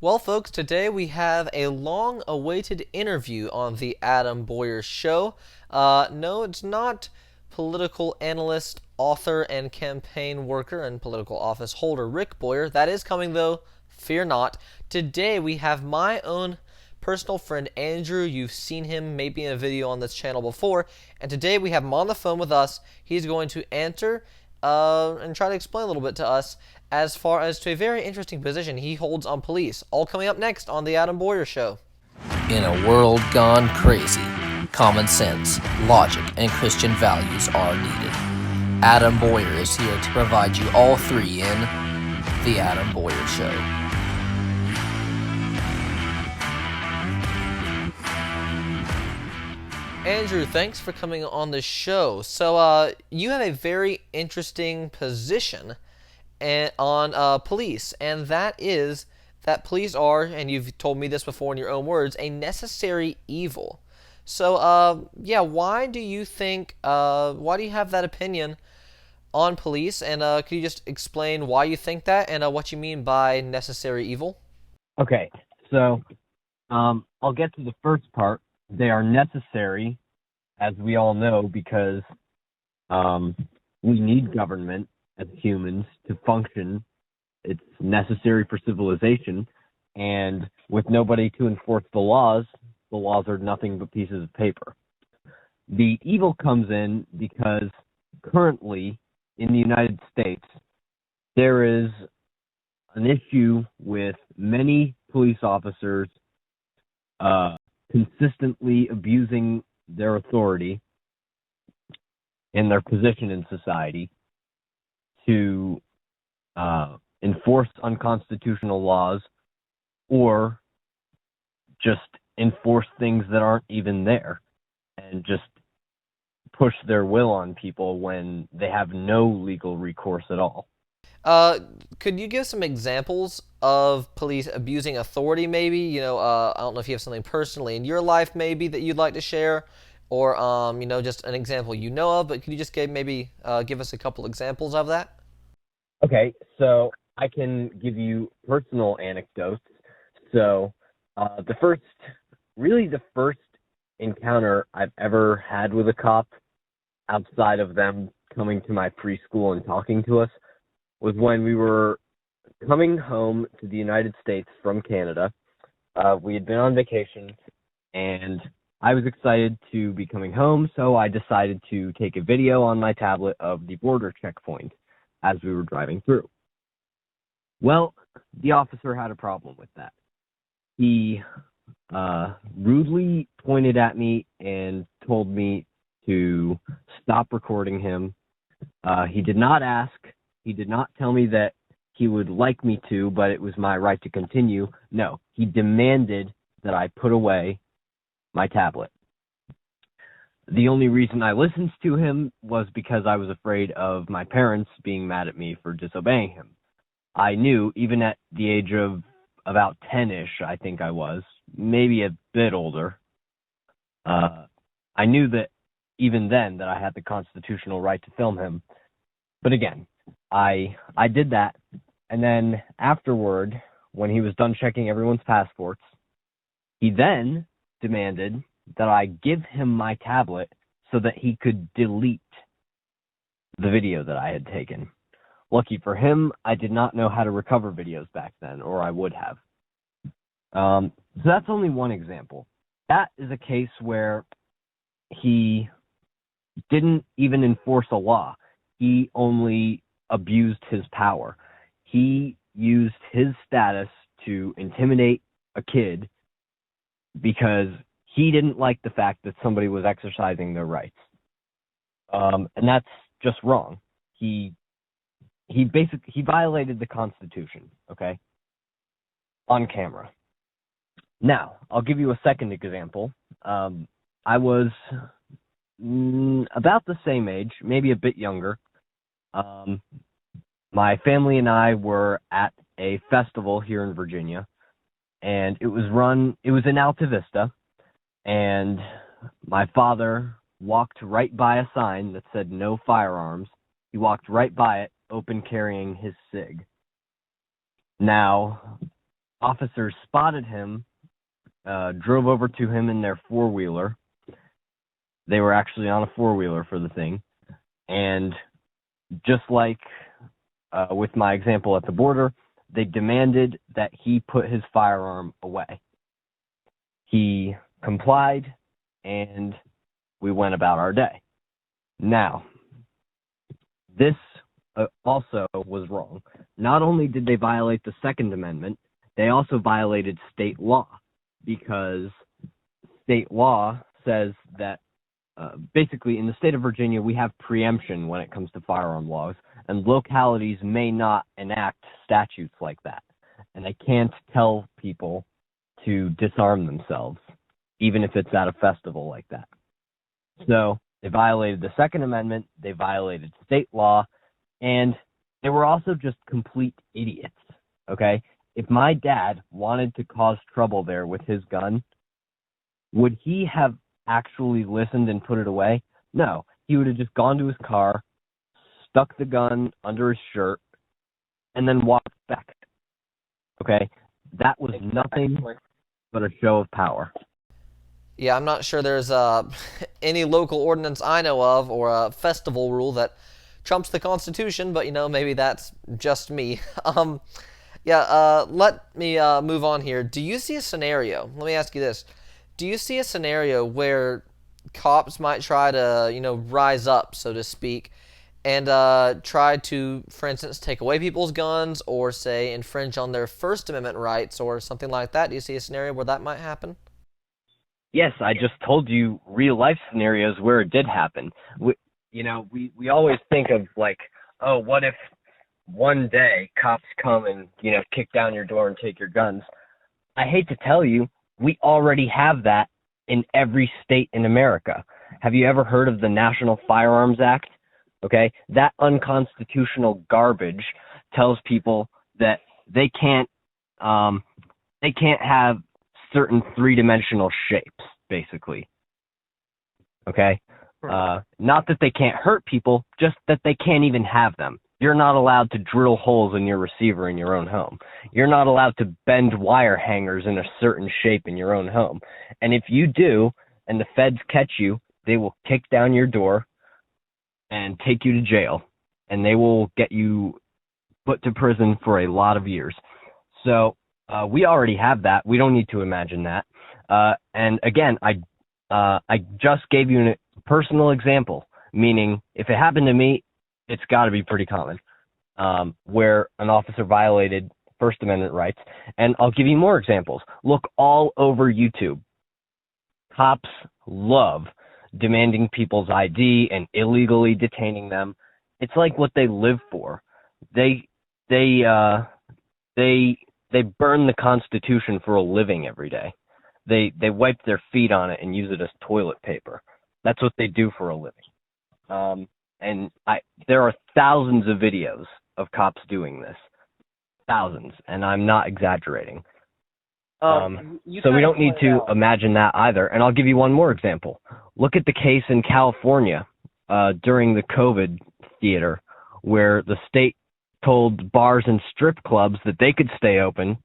Well, folks, today we have a long awaited interview on the Adam Boyer Show. No, it's not political analyst, author, and campaign worker and political office holder Rick Boyer. That is coming, though. Fear not. Today we have my own personal friend Andrew. You've seen him maybe in a video on this channel before. And today we have him on the phone with us. He's going to answer and try to explain a little bit to us as far as to a very interesting position he holds on police. All coming up next on The Adam Boyer Show. In a world gone crazy, common sense, logic, and Christian values are needed. Adam Boyer is here to provide you all three in The Adam Boyer Show. Andrew, thanks for coming on the show. So, you have a very interesting position on police, and that is that police are, and you've told me this before in your own words, a necessary evil. So, yeah, why do you think, why do you have that opinion on police? And could you just explain why you think that and what you mean by necessary evil? Okay, so I'll get to the first part. They are necessary, as we all know, because we need government as humans to function. It's necessary for civilization, and with nobody to enforce the laws are nothing but pieces of paper. The evil comes in because currently in the United States, there is an issue with many police officers consistently abusing their authority and their position in society to enforce unconstitutional laws or just enforce things that aren't even there and just push their will on people when they have no legal recourse at all. Could you give some examples of police abusing authority, maybe? I don't know if you have something personally in your life, maybe, that you'd like to share, or, just an example you know of, but could you just give us a couple examples of that? Okay, so I can give you personal anecdotes. So, the first encounter I've ever had with a cop outside of them coming to my preschool and talking to us was when we were coming home to the United States from Canada. We had been on vacation, and I was excited to be coming home, so I decided to take a video on my tablet of the border checkpoint as we were driving through. Well, the officer had a problem with that. He rudely pointed at me and told me to stop recording him. He did not ask. He did not tell me that he would like me to, but it was my right to continue. No, he demanded that I put away my tablet. The only reason I listened to him was because I was afraid of my parents being mad at me for disobeying him. I knew, even at the age of about 10-ish, I think I was, maybe a bit older, I knew that even then that I had the constitutional right to film him. But again, I did that, and then afterward, when he was done checking everyone's passports, he then demanded that I give him my tablet so that he could delete the video that I had taken. Lucky for him, I did not know how to recover videos back then, or I would have. So that's only one example. That is a case where he didn't even enforce a law. He only abused his power. He used his status to intimidate a kid because he didn't like the fact that somebody was exercising their rights. And that's just wrong. He violated the Constitution, okay? On camera. Now, I'll give you a second example. I was about the same age, maybe a bit younger. My family and I were at a festival here in Virginia, and it was in Alta Vista, and my father walked right by a sign that said no firearms. He walked right by it, open carrying his cig. Now, officers spotted him, drove over to him in their four-wheeler. They were actually on a four-wheeler for the thing. And just like with my example at the border, they demanded that he put his firearm away. He complied, and we went about our day. Now, this also was wrong. Not only did they violate the Second Amendment, they also violated state law, because state law says that basically in the state of Virginia, we have preemption when it comes to firearm laws, and localities may not enact statutes like that. And they can't tell people to disarm themselves, even if it's at a festival like that. So they violated the Second Amendment, they violated state law, and they were also just complete idiots, okay? If my dad wanted to cause trouble there with his gun, would he have actually listened and put it away? No. He would have just gone to his car, stuck the gun under his shirt, and then walked back. Okay? That was nothing but a show of power. Yeah, I'm not sure there's any local ordinance I know of or a festival rule that trumps the Constitution, but maybe that's just me. Let me move on here. Do you see a scenario? Let me ask you this. Do you see a scenario where cops might try to, rise up, so to speak, and try to, for instance, take away people's guns or, say, infringe on their First Amendment rights or something like that? Do you see a scenario where that might happen? Yes, I just told you real-life scenarios where it did happen. We always think of, like, oh, what if one day cops come and, kick down your door and take your guns? I hate to tell you, we already have that in every state in America. Have you ever heard of the National Firearms Act? Okay, that unconstitutional garbage tells people that they can't have certain three-dimensional shapes, basically. Okay? Not that they can't hurt people, just that they can't even have them. You're not allowed to drill holes in your receiver in your own home. You're not allowed to bend wire hangers in a certain shape in your own home. And if you do, and the feds catch you, they will kick down your door and take you to jail. And they will get you put to prison for a lot of years. So we already have that. We don't need to imagine that. And again, I just gave you a personal example, meaning if it happened to me, it's got to be pretty common, where an officer violated First Amendment rights. And I'll give you more examples. Look all over YouTube. Cops love demanding people's ID and illegally detaining them. It's like what they live for. They burn the Constitution for a living every day. They wipe their feet on it and use it as toilet paper. That's what they do for a living. And there are thousands of videos of cops doing this. Thousands, and I'm not exaggerating. So we don't need to imagine that either. And I'll give you one more example. Look at the case in California during the COVID theater, where the state told bars and strip clubs that they could stay open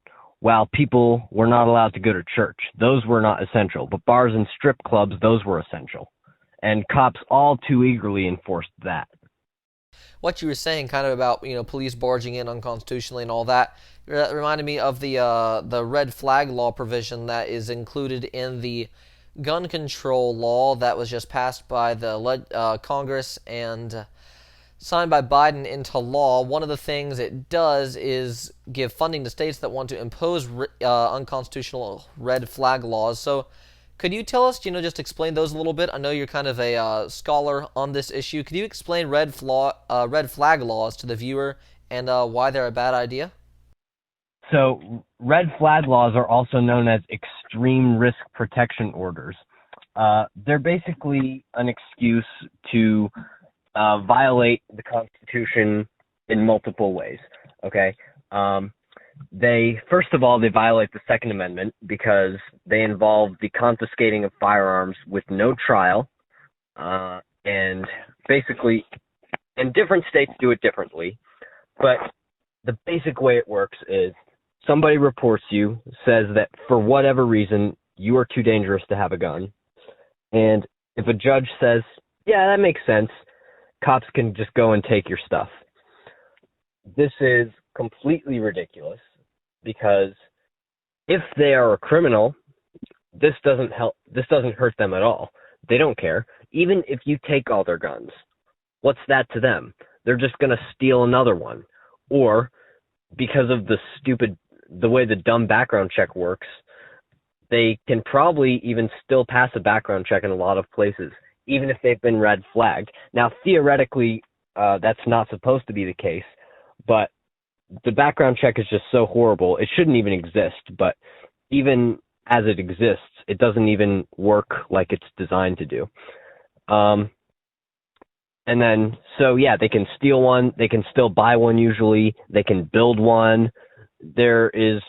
while people were not allowed to go to church. Those were not essential, but bars and strip clubs, those were essential. And cops all too eagerly enforced that. What you were saying kind of about, police barging in unconstitutionally and all that, reminded me of the red flag law provision that is included in the gun control law that was just passed by the Congress and signed by Biden into law. One of the things it does is give funding to states that want to impose unconstitutional red flag laws. So could you tell us, just explain those a little bit? I know you're kind of a scholar on this issue. Could you explain red flag laws to the viewer and why they're a bad idea? So red flag laws are also known as extreme risk protection orders. They're basically an excuse to violate the Constitution in multiple ways. Okay. First of all, they violate the Second Amendment because they involve the confiscating of firearms with no trial, and basically, and different states do it differently, but the basic way it works is somebody reports you, says that for whatever reason, you are too dangerous to have a gun. And if a judge says, yeah, that makes sense, cops can just go and take your stuff. This is completely ridiculous because if they are a criminal, this doesn't hurt them at all. They don't care. Even if you take all their guns, what's that to them? They're just going to steal another one. Or because of the way the dumb background check works, they can probably even still pass a background check in a lot of places, even if they've been red flagged. Now, theoretically, that's not supposed to be the case, but the background check is just so horrible. It shouldn't even exist, but even as it exists, it doesn't even work like it's designed to do. And then, so yeah, they can steal one. They can still buy one usually. They can build one. There is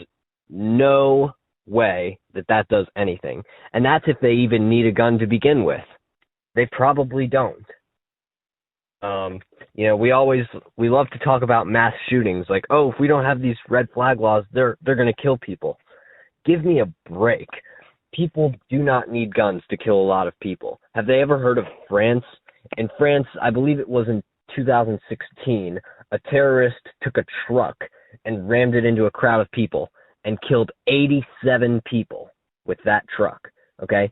no way that does anything. And that's if they even need a gun to begin with. They probably don't. We love to talk about mass shootings. Like, oh, if we don't have these red flag laws, they're going to kill people. Give me a break. People do not need guns to kill a lot of people. Have they ever heard of France? In France, I believe it was in 2016, a terrorist took a truck and rammed it into a crowd of people and killed 87 people with that truck, okay?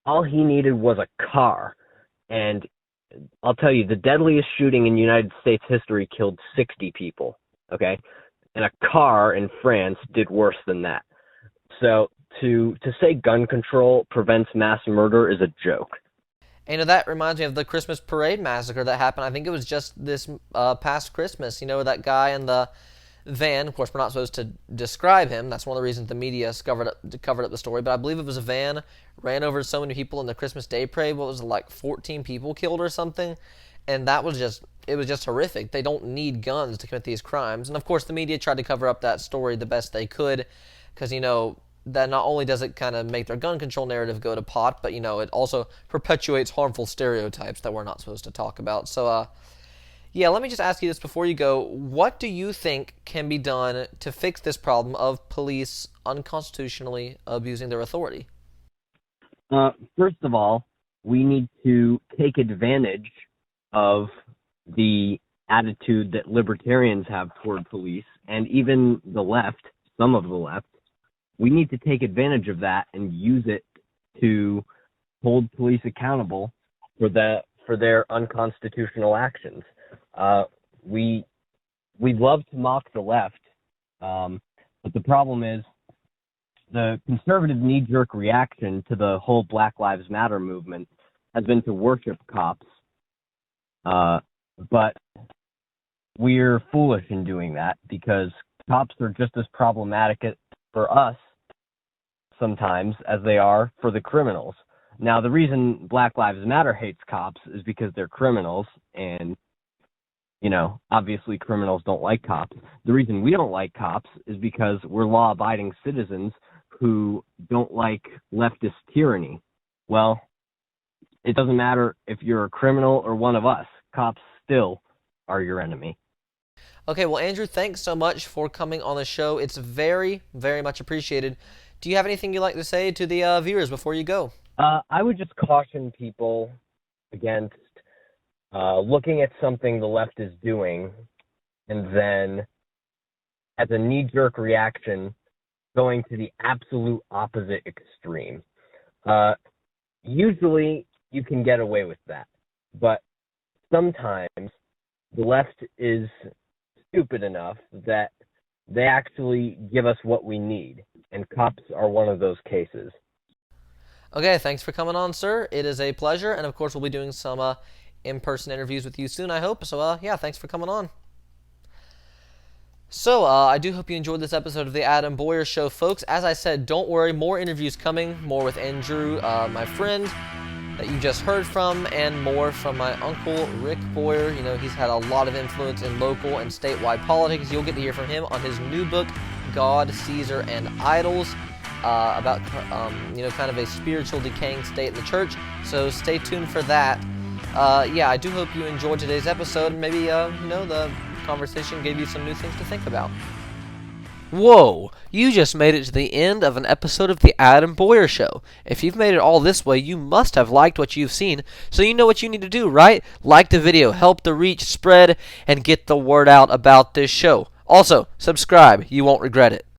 All he needed was a car. And I'll tell you, the deadliest shooting in United States history killed 60 people, okay? And a car in France did worse than that. So to say gun control prevents mass murder is a joke. And that reminds me of the Christmas parade massacre that happened. I think it was just this past Christmas. That guy in the van. Of course, we're not supposed to describe him. That's one of the reasons the media covered up the story. But I believe it was a van, ran over so many people in the Christmas Day parade. What was it, like 14 people killed or something? And it was just horrific. They don't need guns to commit these crimes. And of course, the media tried to cover up that story the best they could because, that not only does it kind of make their gun control narrative go to pot, but, it also perpetuates harmful stereotypes that we're not supposed to talk about. So, let me just ask you this before you go. What do you think can be done to fix this problem of police unconstitutionally abusing their authority? First of all, we need to take advantage of the attitude that libertarians have toward police, and even the left, some of the left. We need to take advantage of that and use it to hold police accountable for their unconstitutional actions. We love to mock the left, but the problem is the conservative knee-jerk reaction to the whole Black Lives Matter movement has been to worship cops, but we're foolish in doing that because cops are just as problematic for us sometimes as they are for the criminals. Now, the reason Black Lives Matter hates cops is because they're criminals, and, obviously criminals don't like cops. The reason we don't like cops is because we're law-abiding citizens who don't like leftist tyranny. Well, it doesn't matter if you're a criminal or one of us. Cops still are your enemy. Okay, well, Andrew, thanks so much for coming on the show. It's very, very much appreciated. Do you have anything you'd like to say to the viewers before you go? I would just caution people against looking at something the left is doing and then, as a knee-jerk reaction, going to the absolute opposite extreme. Usually, you can get away with that, but sometimes the left is stupid enough that they actually give us what we need, and cops are one of those cases. Okay, thanks for coming on, sir. It is a pleasure, and of course we'll be doing some in-person interviews with you soon, I hope. So, thanks for coming on. So, I do hope you enjoyed this episode of the Adam Boyer Show, folks. As I said, don't worry, more interviews coming, more with Andrew, my friend that you just heard from, and more from my uncle, Rick Boyer. He's had a lot of influence in local and statewide politics. You'll get to hear from him on his new book, God, Caesar, and Idols, about, kind of a spiritual decaying state in the church. So stay tuned for that. I do hope you enjoyed today's episode. Maybe, the conversation gave you some new things to think about. Whoa! You just made it to the end of an episode of The Adam Boyer Show. If you've made it all this way, you must have liked what you've seen, so you know what you need to do, right? Like the video, help the reach spread, and get the word out about this show. Also, subscribe. You won't regret it.